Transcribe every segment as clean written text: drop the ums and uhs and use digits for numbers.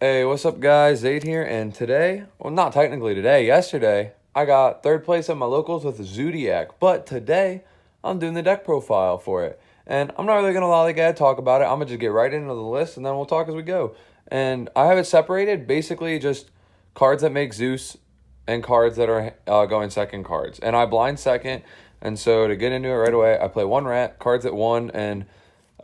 Hey, what's up, guys? Zaid here, and today, well, not technically today, yesterday, I got third place at my locals with Zoodiac, but today, I'm doing the deck profile for it. And I'm not really going to lollygag talk about it. I'm going to just get right into the list, and then we'll talk as we go. And I have it separated, basically just cards that make Zeus and cards that are going second cards. And I blind second, and so to get into it right away, I play one rat, cards at one, and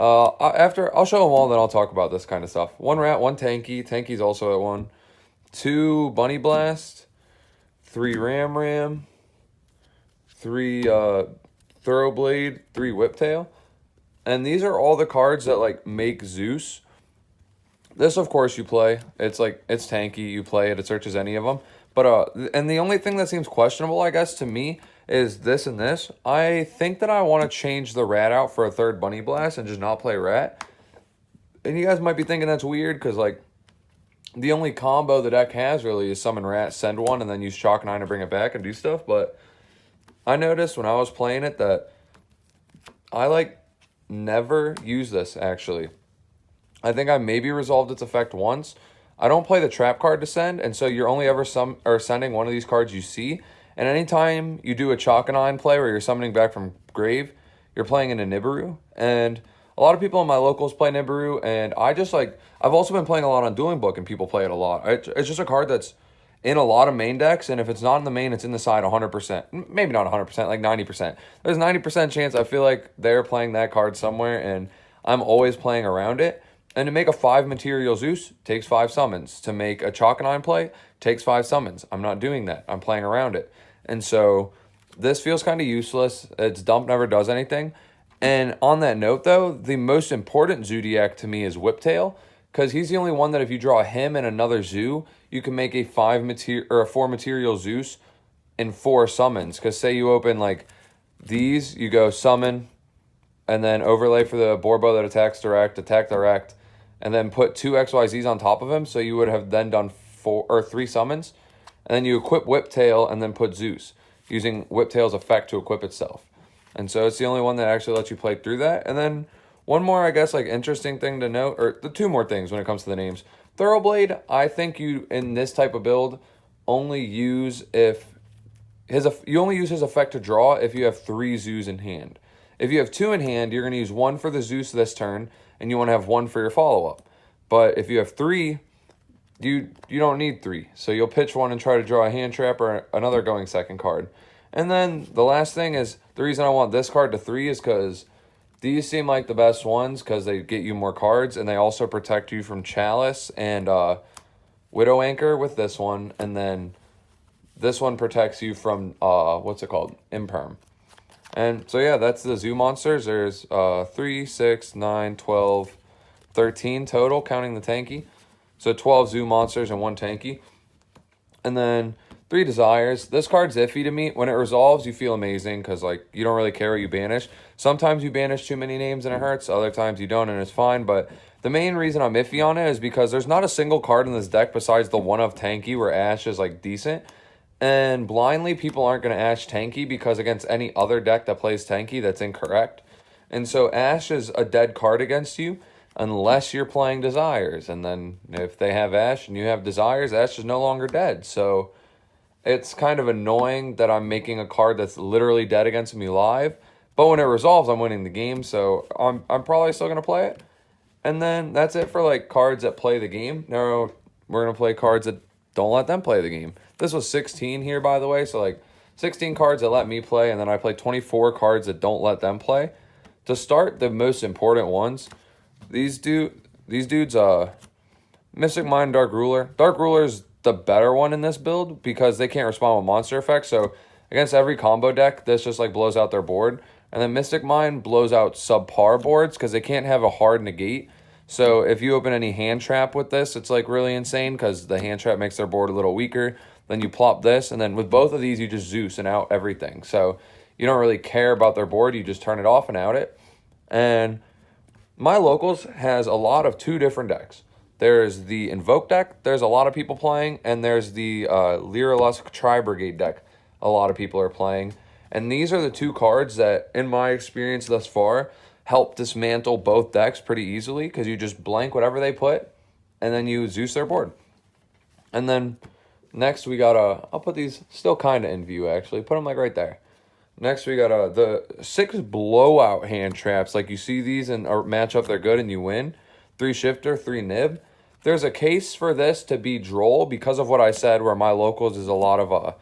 after I'll show them all, then I'll talk about this kind of stuff. One rat, one tanky. Tanky's also at one. Two bunny blast. Three ram. Three thoroughblade. Three whiptail. And these are all the cards that like make Zeus. This, of course, you play. It's tanky. You play it. It searches any of them. But and the only thing that seems questionable, I guess, to me is this and this. I think that I want to change the rat out for a third bunny blast and just not play rat. And you guys might be thinking that's weird because like the only combo the deck has really is summon rat, send one, and then use chalk 9 to bring it back and do stuff. But I noticed when I was playing it that I like never use this actually. I think I maybe resolved its effect once. I don't play the trap card to send, and so you're only ever sending one of these cards you see. And anytime you do a chalk and nine play where you're summoning back from grave, you're playing in a Nibiru. And a lot of people in my locals play Nibiru, and I just like, I've also been playing a lot on Dueling Book, and people play it a lot. It's just a card that's in a lot of main decks, and if it's not in the main, it's in the side 100%. Maybe not 100%, like 90%. There's 90% chance I feel like they're playing that card somewhere, and I'm always playing around it. And to make a 5 material Zeus takes 5 summons. To make a chalk and nine play takes 5 summons. I'm not doing that. I'm playing around it. And so this feels kind of useless. Its dump never does anything. And on that note, though, the most important Zoodiac to me is Whiptail, because he's the only one that if you draw him and another Zoo, you can make a 4 material Zeus in 4 summons. Because say you open like these, you go summon, and then overlay for the Borbo that attacks direct, attack direct, and then put 2 XYZs on top of him. So you would have then done 3 summons. And then you equip Whiptail and then put Zeus, using Whiptail's effect to equip itself. And so it's the only one that actually lets you play through that. And then one more, I guess, like interesting thing to note, or the 2 more things when it comes to the names. Thoroughblade, I think you, in this type of build, only use if you only use his effect to draw if you have 3 Zeus in hand. If you have 2 in hand, you're going to use 1 for the Zeus this turn, and you want to have 1 for your follow-up. But if you have 3, you don't need 3. So you'll pitch 1 and try to draw a hand trap or another going second card. And then the last thing is, the reason I want this card to 3 is because these seem like the best ones because they get you more cards, and they also protect you from Chalice and Widow Anchor with this one. And then this one protects you from, what's it called? Imperm. And so, yeah, that's the Zoo monsters. There's 3, 6, 9, 12, 13 total, counting the tanky. So 12 Zoo monsters and 1 tanky. And then 3 desires. This card's iffy to me. When it resolves, you feel amazing because, like, you don't really care what you banish. Sometimes you banish too many names and it hurts. Other times you don't and it's fine. But the main reason I'm iffy on it is because there's not a single card in this deck besides the one of tanky where Ash is, like, decent. And blindly, people aren't going to Ash tanky because against any other deck that plays tanky, that's incorrect. And so Ash is a dead card against you unless you're playing desires. And then if they have Ash and you have desires, Ash is no longer dead. So it's kind of annoying that I'm making a card that's literally dead against me live. But when it resolves, I'm winning the game. So I'm probably still going to play it. And then that's it for like cards that play the game. Now we're going to play cards that don't let them play the game. This was 16 here, by the way. So like 16 cards that let me play. And then I play 24 cards that don't let them play. To start, the most important ones. These dudes, Mystic Mind, Dark Ruler. Dark Ruler's the better one in this build because they can't respond with monster effects. So against every combo deck, this just like blows out their board. And then Mystic Mind blows out subpar boards because they can't have a hard negate. So if you open any hand trap with this, it's like really insane because the hand trap makes their board a little weaker. Then you plop this, and then with both of these, you just Zeus and out everything. So you don't really care about their board. You just turn it off and out it. And my locals has a lot of 2 different decks. There's the Invoke deck, there's a lot of people playing, and there's the Lyrilusk Tri-Brigade deck a lot of people are playing. And these are the 2 cards that, in my experience thus far, help dismantle both decks pretty easily because you just blank whatever they put, and then you Zeus their board. And then next we got I'll put these still kind of in view actually. Put them like right there. Next we got the 6 blowout hand traps. Like you see these in our matchup, they're good and you win. 3 shifter, 3 nib. There's a case for this to be droll because of what I said, where my locals is a lot of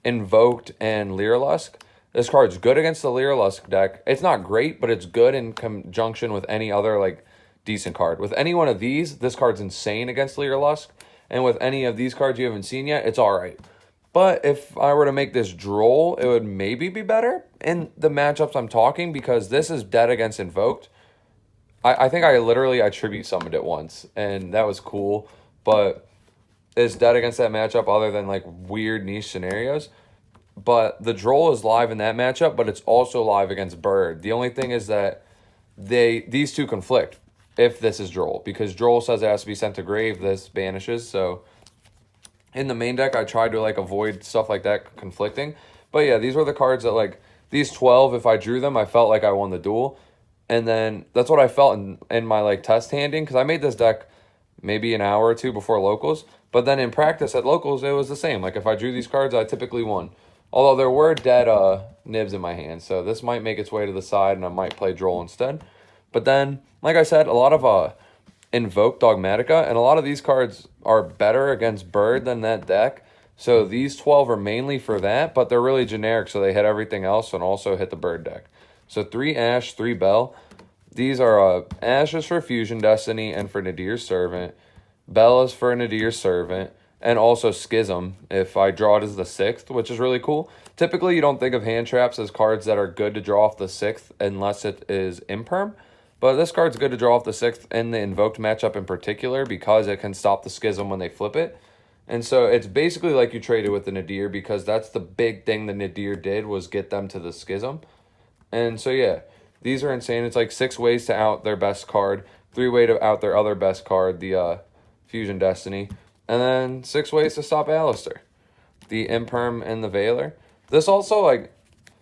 invoked and Lyrilusk. This card's good against the Lyrilusk deck. It's not great, but it's good in conjunction with any other like decent card. With any one of these, this card's insane against Lyrilusk. And with any of these cards you haven't seen yet, it's all right. But if I were to make this droll, it would maybe be better in the matchups I'm talking, because this is dead against invoked. I think I tribute summoned it once, and that was cool. But it's dead against that matchup other than like weird niche scenarios. But the droll is live in that matchup, but it's also live against bird. The only thing is that these two conflict if this is droll, because droll says it has to be sent to grave, this banishes. So in the main deck I tried to like avoid stuff like that conflicting. But yeah, these were the cards that like these 12, if I drew them, I felt like I won the duel. And then that's what I felt in my like test handing, because I made this deck maybe an hour or two before locals. But then in practice at locals, it was the same. Like if I drew these cards, I typically won. Although there were dead nibs in my hand, so this might make its way to the side and I might play droll instead. But then, like I said, a lot of invoke Dogmatica, and a lot of these cards are better against bird than that deck. So these 12 are mainly for that, but they're really generic, so they hit everything else and also hit the bird deck. So 3 Ash, 3 Bell. These are Ash is for Fusion Destiny and for Nadir's Servant. Bell is for Nadir's Servant. And also Schism, if I draw it as the 6th, which is really cool. Typically, you don't think of hand traps as cards that are good to draw off the 6th unless it is imperm. But this card's good to draw off the 6th in the invoked matchup in particular, because it can stop the Schism when they flip it. And so it's basically like you traded with the Nadir, because that's the big thing the Nadir did, was get them to the Schism. And so yeah, these are insane. It's like 6 ways to out their best card, 3 ways to out their other best card, the Fusion Destiny. And then 6 ways to stop Alistair, the Imperm and the Veiler. This also, like,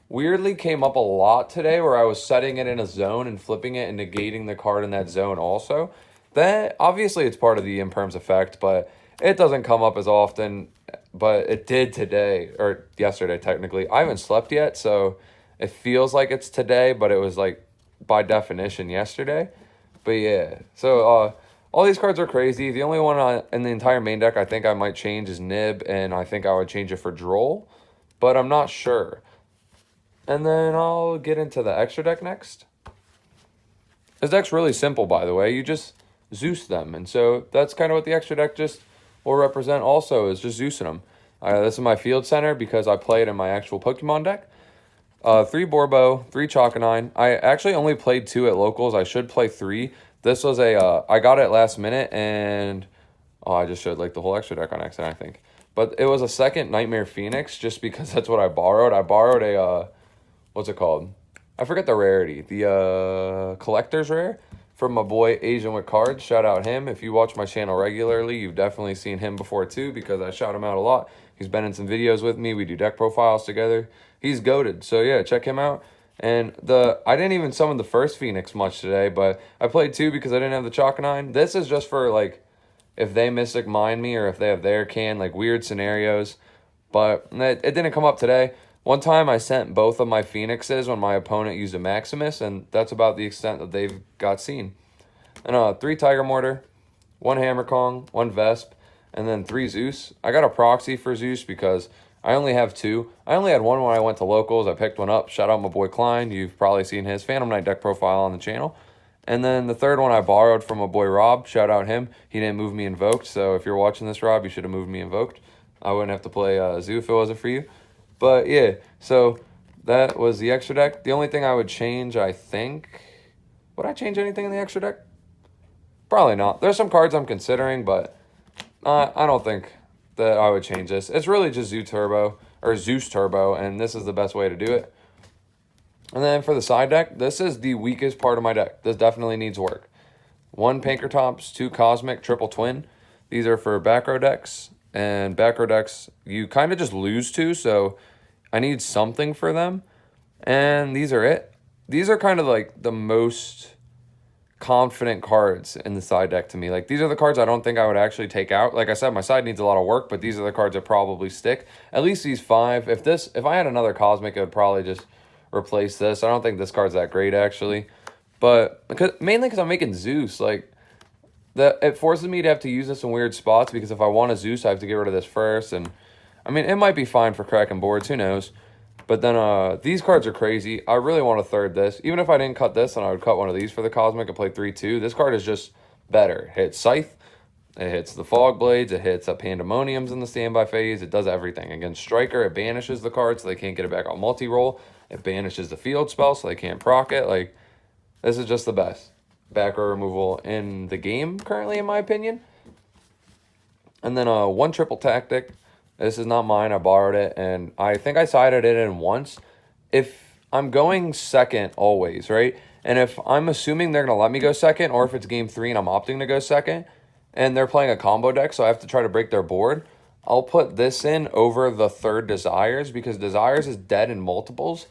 weirdly came up a lot today, where I was setting it in a zone and flipping it and negating the card in that zone also. That, obviously, it's part of the Imperm's effect, but it doesn't come up as often. But it did today, or yesterday, technically. I haven't slept yet, so it feels like it's today, but it was, like, by definition, yesterday. But, yeah. So, all these cards are crazy. The only one in the entire main deck I think I might change is Nib, and I think I would change it for Droll, but I'm not sure. And then I'll get into the extra deck next. This deck's really simple, by the way. You just Zeus them, and so that's kind of what the extra deck just will represent also, is just Zeusing them. This is my field center because I play it in my actual Pokemon deck. 3 Borbo, 3 Chalkanine. I actually only played 2 at locals. I should play 3. This was I got it last minute, and I just showed like the whole extra deck on accident, I think. But it was a second Nightmare Phoenix, just because that's what I borrowed. I borrowed a, what's it called? I forget the rarity. The Collector's Rare from my boy Asian with Cards. Shout out him. If you watch my channel regularly, you've definitely seen him before too, because I shout him out a lot. He's been in some videos with me. We do deck profiles together. He's goated. So yeah, check him out. And I didn't even summon the first Phoenix much today, but I played 2 because I didn't have the Chalkanine. This is just for, like, if they Mystic Mine me or if they have their can, like, weird scenarios. But it didn't come up today. One time I sent both of my Phoenixes when my opponent used a Maximus, and that's about the extent that they've got seen. And 3 Tiger Mortar, 1 Hammer Kong, 1 Vesp, and then 3 Zeus. I got a proxy for Zeus because I only have 2. I only had 1 when I went to locals. I picked 1 up. Shout out my boy Klein. You've probably seen his Phantom Knight deck profile on the channel. And then the 3rd one I borrowed from my boy Rob. Shout out him. He didn't move me invoked. So if you're watching this, Rob, you should have moved me invoked. I wouldn't have to play Zoo if it wasn't for you. But yeah, so that was the extra deck. The only thing I would change, I think... Would I change anything in the extra deck? Probably not. There's some cards I'm considering, but I don't think that I would change this. It's really just Zeus Turbo, and this is the best way to do it. And then for the side deck, this is the weakest part of my deck. This definitely needs work. 1 Pankratops, 2 Cosmic, Triple Twin. These are for back row decks, and back row decks you kind of just lose to, so I need something for them. And these are it. These are kind of like the most confident cards in the side deck to me. Like, these are the cards I don't think I would actually take out. Like I said, my side needs a lot of work, but these are the cards that probably stick. At least these 5. If I had another Cosmic, it would probably just replace this. I don't think this card's that great, actually. But mainly because I'm making Zeus. Like, it forces me to have to use this in weird spots, because if I want a Zeus, I have to get rid of this first. And, I mean, it might be fine for cracking boards. Who knows? But then these cards are crazy. I really want to third this. Even if I didn't cut this, then I would cut one of these for the Cosmic and play 3-2. This card is just better. It hits Scythe. It hits the Fog Blades. It hits Pandemoniums in the standby phase. It does everything. Against Striker, it banishes the card so they can't get it back on multi-roll. It banishes the field spell so they can't proc it. Like, this is just the best back row removal in the game currently, in my opinion. And then one triple tactic. This is not mine. I borrowed it, and I think I sided it in once. If I'm going second always, right? And if I'm assuming they're going to let me go second, or if it's game 3 and I'm opting to go second, and they're playing a combo deck, so I have to try to break their board, I'll put this in over the third Desires, because Desires is dead in multiples,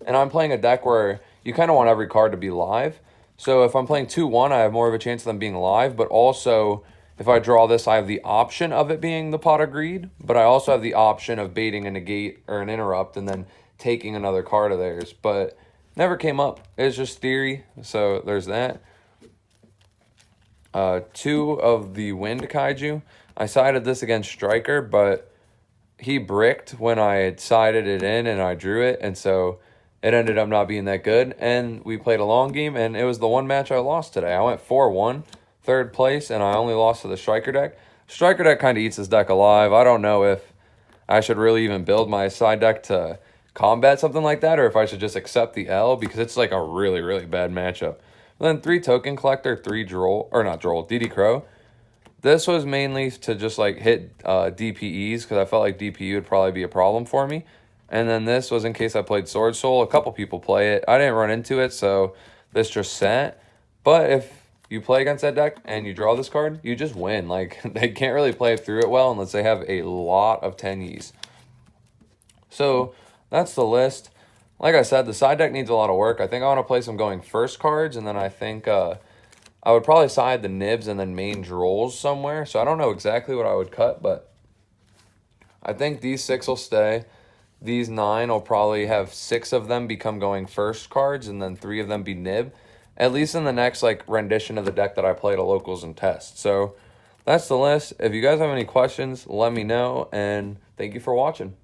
and I'm playing a deck where you kind of want every card to be live. So if I'm playing 2-1, I have more of a chance of them being live, but also, if I draw this, I have the option of it being the Pot of Greed, but I also have the option of baiting a negate or an interrupt and then taking another card of theirs. But never came up. It's just theory, so there's that. 2 of the Wind Kaiju. I sided this against Striker, but he bricked when I had sided it in and I drew it, and so it ended up not being that good. And we played a long game, and it was the one match I lost today. I went 4-1. Third place, and I only lost to the Striker deck. Striker deck kind of eats this deck alive. I don't know if I should really even build my side deck to combat something like that, or if I should just accept the L, because it's like a really, really bad matchup. Then 3 Token Collector, 3 Droll, or not Droll, DD Crow. This was mainly to just like hit DPEs, because I felt like DPE would probably be a problem for me. And then this was in case I played Sword Soul. A couple people play it. I didn't run into it, so this just sat. But if you play against that deck and you draw this card, you just win. Like, they can't really play through it well unless they have a lot of 10Es. So that's the list. Like I said, the side deck needs a lot of work. I think I want to play some going first cards, and then I think I would probably side the Nibs and then main Drolls somewhere. So I don't know exactly what I would cut, but I think these 6 will stay. These 9 will probably have 6 of them become going first cards, and then 3 of them be Nib. At least in the next like rendition of the deck that I play to locals and test. So that's the list. If you guys have any questions, let me know, and thank you for watching.